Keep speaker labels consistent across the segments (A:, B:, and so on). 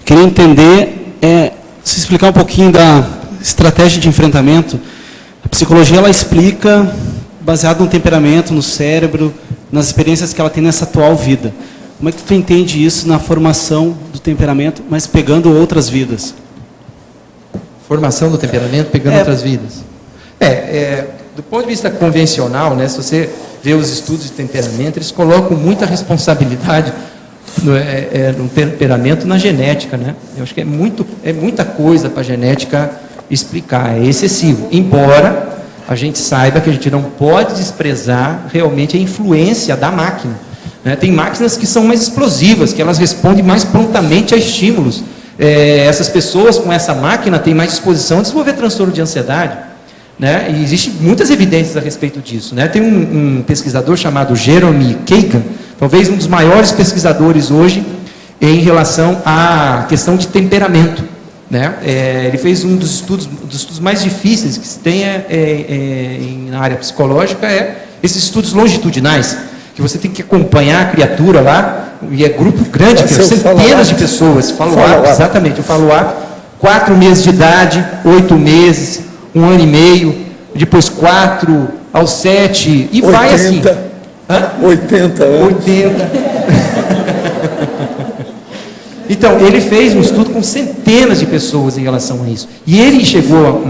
A: queria entender, se explicar um pouquinho da estratégia de enfrentamento. A psicologia, ela explica, baseado no temperamento, no cérebro, nas experiências que ela tem nessa atual vida. Como é que tu entende isso na formação do temperamento, mas pegando outras vidas?
B: Formação do temperamento, pegando outras vidas. Do ponto de vista convencional, né, se você vê os estudos de temperamento, eles colocam muita responsabilidade no temperamento, na genética, né? Eu acho que é muita coisa para a genética explicar, é excessivo. Embora a gente saiba que a gente não pode desprezar realmente a influência da máquina, né? Tem máquinas que são mais explosivas, que elas respondem mais prontamente a estímulos. Essas pessoas com essa máquina têm mais disposição a desenvolver transtorno de ansiedade, né? E existem muitas evidências a respeito disso, né? Tem um pesquisador chamado Jeremy Kagan, talvez um dos maiores pesquisadores hoje em relação à questão de temperamento, né? Ele fez um dos estudos mais difíceis que se tem na área psicológica, esses estudos longitudinais, que você tem que acompanhar a criatura lá, e é grupo grande, centenas de pessoas, follow-up, exatamente, o follow-up, 4 meses de idade, 8 meses, 1 ano e meio, depois 4 aos 7, e 80, vai assim.
C: 80 anos.
B: 80. Então, ele fez um estudo com centenas de pessoas em relação a isso. E ele chegou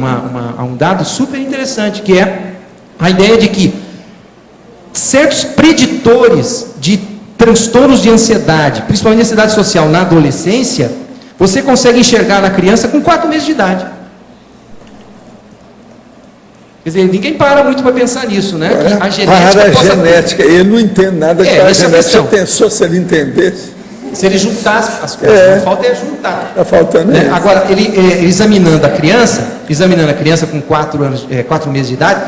B: a um dado super interessante, que é a ideia de que certos preditores de transtornos de ansiedade, principalmente ansiedade social na adolescência, você consegue enxergar na criança com 4 meses de idade. Quer dizer, ninguém para muito para pensar nisso, né? Que a
C: genética, ele não entende nada que a genética pensou, se ele entendesse.
B: Se ele juntasse as coisas, a falta é juntar.
C: Está faltando isso.
B: Agora, ele examinando a criança com 4 meses de idade,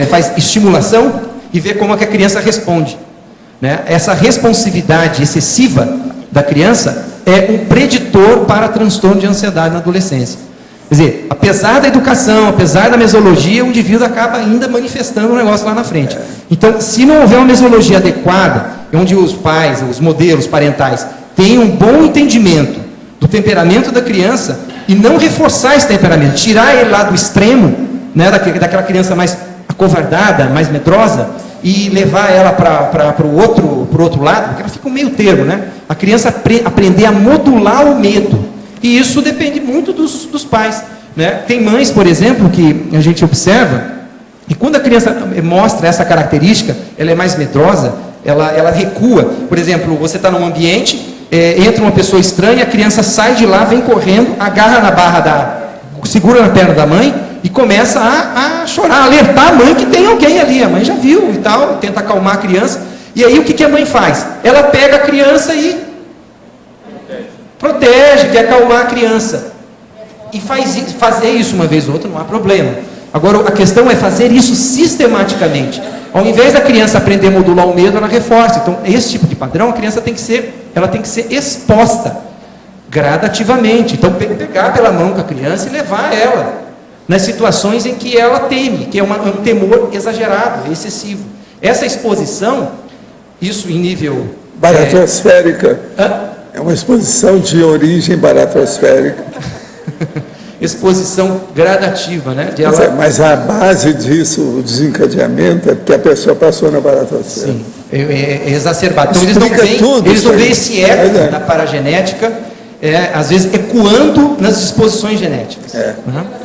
B: faz estimulação e vê como é que a criança responde, né? Essa responsividade excessiva da criança é um preditor para transtorno de ansiedade na adolescência. Quer dizer, apesar da educação, apesar da mesologia, o indivíduo acaba ainda manifestando um negócio lá na frente. Então, se não houver uma mesologia adequada, onde os pais, os modelos parentais, tenham um bom entendimento do temperamento da criança e não reforçar esse temperamento, tirar ele lá do extremo, né, daquela criança mais acovardada, mais medrosa, e levar ela para o outro lado, porque ela fica um meio termo, né? A criança aprender a modular o medo. E isso depende muito dos pais, né? Tem mães, por exemplo, que a gente observa, e quando a criança mostra essa característica, ela é mais medrosa, ela recua. Por exemplo, você está num ambiente, entra uma pessoa estranha, a criança sai de lá, vem correndo, agarra na barra segura na perna da mãe e começa a chorar, a alertar a mãe que tem alguém ali. A mãe já viu e tal, tenta acalmar a criança. E aí o que a mãe faz? Ela pega a criança e protege, quer acalmar a criança. E fazer isso uma vez ou outra não há problema. Agora, a questão é fazer isso sistematicamente. Ao invés da criança aprender a modular o medo, ela reforça. Então, esse tipo de padrão, a criança tem que ser exposta gradativamente. Então, pegar pela mão com a criança e levar ela nas situações em que ela teme, que é um temor exagerado, excessivo. Essa exposição, isso em nível...
C: Baratrosférica. É uma exposição de origem baratrosférica.
B: Exposição gradativa, né?
C: Mas a base disso, o desencadeamento, é porque a pessoa passou na baratrosfera.
B: Sim, é exacerbado. Então, eles não veem esse eco da paragenética, às vezes ecoando nas disposições genéticas.
C: Uhum.